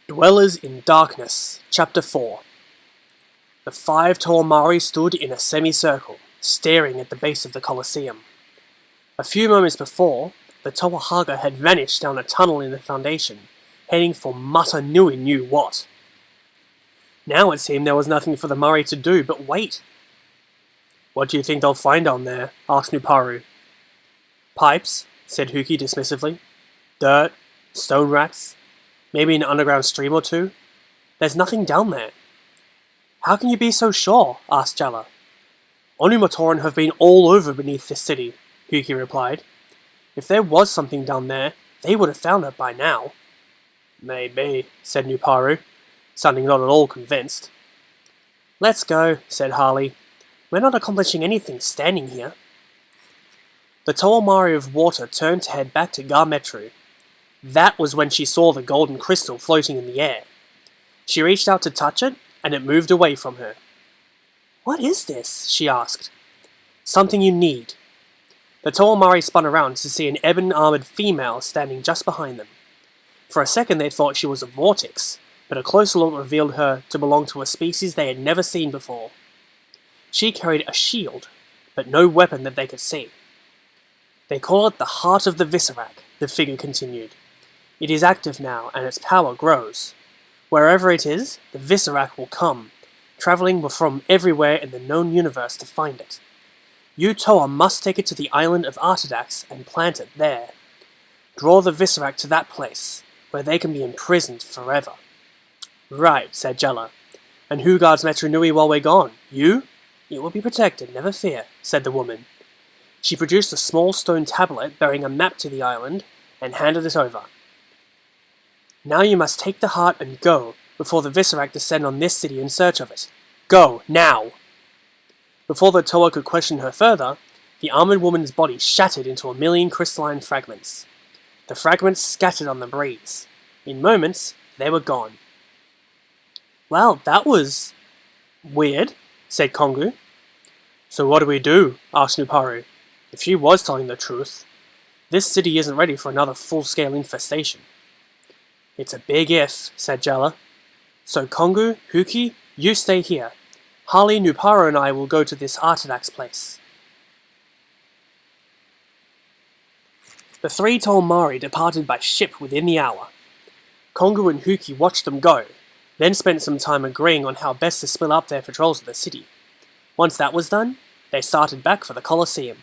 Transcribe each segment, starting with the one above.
Dwellers in Darkness, Chapter 4. The 5 Toa Mahri stood in a semicircle, staring at the base of the Colosseum. A few moments before, the Toa Haga had vanished down a tunnel in the foundation, heading for Metru Nui knew what. Now it seemed there was nothing for the Mahri to do but wait. "What do you think they'll find down there?" asked Nuparu. "Pipes," said Huki dismissively. "Dirt, stone rats, maybe an underground stream or two. There's nothing down there." "How can you be so sure?" asked Jala. "Onumatoran have been all over beneath this city," Huki replied. "If there was something down there, they would have found it by now." "Maybe," said Nuparu, sounding not at all convinced. "Let's go," said Harley. "We're not accomplishing anything standing here." The Toa Mahri of Water turned to head back to Metru. That was when she saw the golden crystal floating in the air. She reached out to touch it, and it moved away from her. "What is this?" she asked. "Something you need." The Toa Mahri spun around to see an ebon-armored female standing just behind them. For a second they thought she was a vortex, but a closer look revealed her to belong to a species they had never seen before. She carried a shield, but no weapon that they could see. "They call it the Heart of the Visorak," the figure continued. "It is active now, and its power grows. Wherever it is, the Visorak will come, travelling from everywhere in the known universe to find it. You Toa must take it to the island of Artidax and plant it there. Draw the Visorak to that place, where they can be imprisoned forever." "Right," said Jala. "And who guards Metru Nui while we're gone? You?" "It will be protected, never fear," said the woman. She produced a small stone tablet bearing a map to the island and handed it over. "Now you must take the heart and go, before the Visorak descend on this city in search of it. Go, now!" Before the Toa could question her further, the armored woman's body shattered into a million crystalline fragments. The fragments scattered on the breeze. In moments, they were gone. "Well, that was weird," said Kongu. "So what do we do?" asked Nuparu. "If she was telling the truth, this city isn't ready for another full-scale infestation." "It's a big if," said Jala. "So Kongu, Huki, you stay here. Harley, Nuparu and I will go to this Artidax place." The 3 Toa Mahri departed by ship within the hour. Kongu and Huki watched them go, then spent some time agreeing on how best to split up their patrols of the city. Once that was done, they started back for the Colosseum.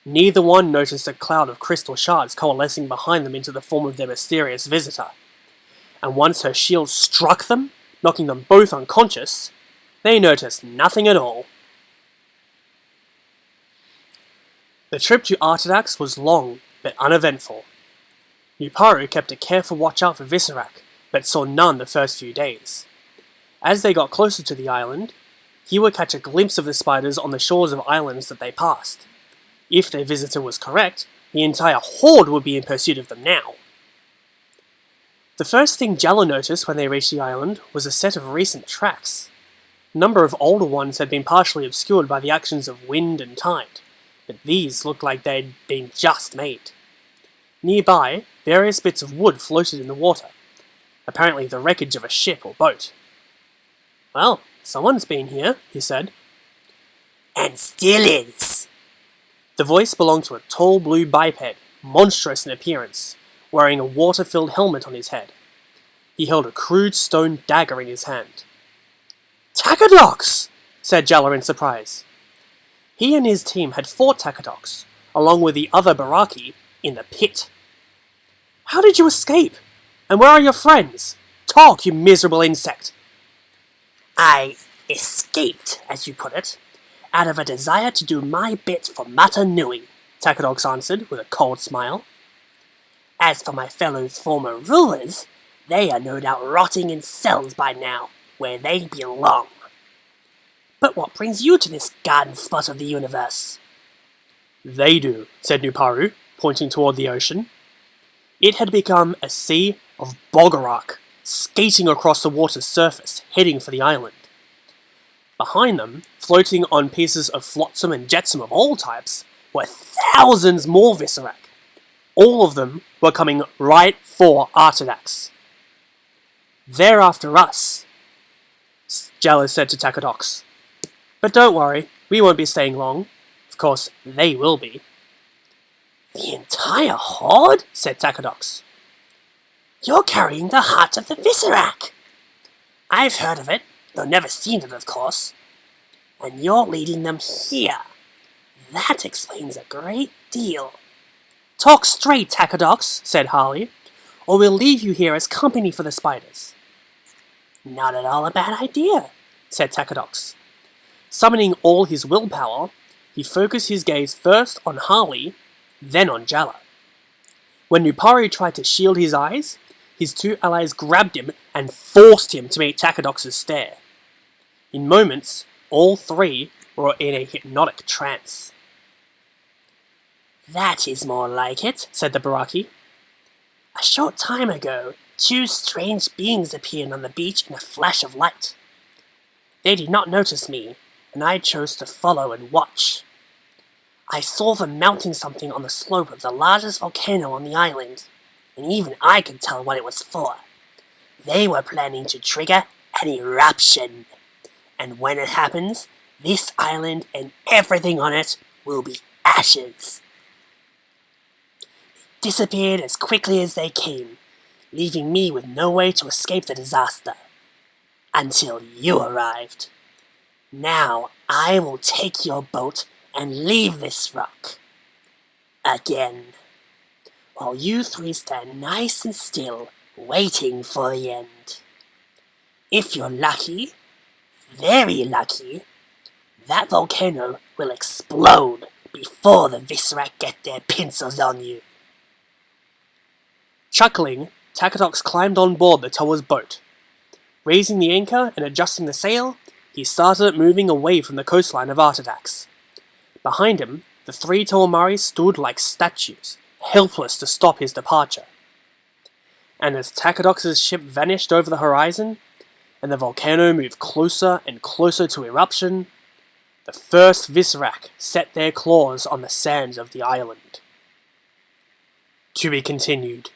Neither one noticed a cloud of crystal shards coalescing behind them into the form of their mysterious visitor. And once her shield struck them, knocking them both unconscious, they noticed nothing at all. The trip to Artidax was long, but uneventful. Nuparu kept a careful watch out for Visorak, but saw none the first few days. As they got closer to the island, he would catch a glimpse of the spiders on the shores of islands that they passed. If their visitor was correct, the entire horde would be in pursuit of them now. The first thing Jala noticed when they reached the island was a set of recent tracks. A number of older ones had been partially obscured by the actions of wind and tide, but these looked like they'd been just made. Nearby, various bits of wood floated in the water, apparently the wreckage of a ship or boat. "Well, someone's been here," he said. "And still is." The voice belonged to a tall blue biped, monstrous in appearance, wearing a water-filled helmet on his head. He held a crude stone dagger in his hand. "Takadox!" said Jala in surprise. He and his team had fought Takadox, along with the other Baraki, in the pit. "How did you escape? And where are your friends? Talk, you miserable insect!" "I escaped, as you put it, out of a desire to do my bit for Metru Nui," Takadox answered with a cold smile. "As for my fellow former rulers, they are no doubt rotting in cells by now, where they belong. But what brings you to this garden spot of the universe?" "They do," said Nuparu, pointing toward the ocean. It had become a sea of Bogarak, skating across the water's surface, heading for the island. Behind them, floating on pieces of flotsam and jetsam of all types, were thousands more Visorak. All of them were coming right for Artidax. "They're after us," Jella said to Takadox. "But don't worry, we won't be staying long. Of course, they will be." "The entire horde?" said Takadox. "You're carrying the heart of the Visorak. I've heard of it, though never seen it, of course. And you're leading them here. That explains a great deal." "Talk straight, Takadox," said Harley, "or we'll leave you here as company for the spiders." "Not at all a bad idea," said Takadox. Summoning all his willpower, he focused his gaze first on Harley, then on Jalla. When Nupari tried to shield his eyes, his two allies grabbed him and forced him to meet Takadox's stare. In moments, all three were in a hypnotic trance. "That is more like it," said the Baraki. "A short time ago, two strange beings appeared on the beach in a flash of light. They did not notice me, and I chose to follow and watch. I saw them mounting something on the slope of the largest volcano on the island, and even I could tell what it was for. They were planning to trigger an eruption, and when it happens, this island and everything on it will be ashes." They disappeared as quickly as they came, leaving me with no way to escape the disaster. Until you arrived. Now I will take your boat and leave this rock. Again. While you three stand nice and still, waiting for the end. If you're lucky, very lucky, that volcano will explode before the Visorak get their pincers on you. Chuckling, Takadox climbed on board the Toa's boat. Raising the anchor and adjusting the sail, he started moving away from the coastline of Artadax. Behind him, the three Toa Mahri stood like statues, helpless to stop his departure. And as Takadox's ship vanished over the horizon, and the volcano moved closer and closer to eruption, the first Visorak set their claws on the sands of the island. To be continued.